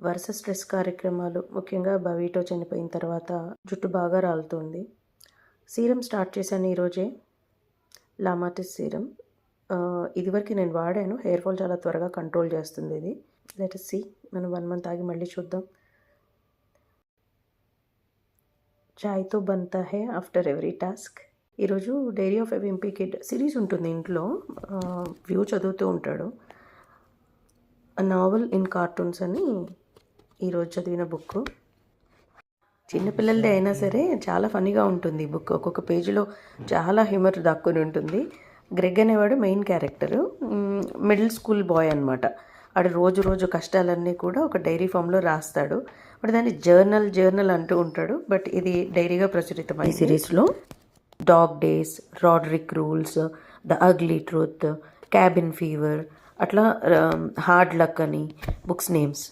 వరుస స్ట్రెస్ కార్యక్రమాలు, ముఖ్యంగా బవీటో చనిపోయిన తర్వాత జుట్టు బాగా రాలుతుంది. సీరం స్టార్ట్ చేశాను ఈరోజే, లామాటిస్ సీరం. ఇదివరకు నేను వాడాను. హెయిర్ ఫాల్ చాలా త్వరగా కంట్రోల్ చేస్తుంది ఇది. Let us see. మనం 1 మంత్ ఆగి మళ్ళీ చూద్దాం. చాయ్తో బంతా హే ఆఫ్టర్ ఎవ్రీ టాస్క్. ఈరోజు diary of a wimpy kid series ఉంటుంది ఇంట్లో. వ్యూ చదువుతూ ఉంటాడు. నావెల్ ఇన్ కార్టూన్స్ అని ఈరోజు చదివిన బుక్. చిన్నపిల్లలదే అయినా సరే చాలా ఫన్నీగా ఉంటుంది ఈ బుక్. ఒక్కొక్క పేజీలో చాలా హ్యూమర్ దాక్కుని ఉంటుంది. గ్రెగ్ అనేవాడు main character. Middle school bye అనమాట. ఆడు రోజు రోజు కష్టాలన్నీ కూడా ఒక డైరీ ఫామ్లో రాస్తాడు. వాడు దాన్ని జర్నల్ అంటూ ఉంటాడు. బట్ ఇది డైరీగా ప్రచురితం ఈ సిరీస్లో. Dog days, Roderick rules, the ugly truth, cabin fever, అట్లా హార్డ్ లక్ అని బుక్స్ నేమ్స్.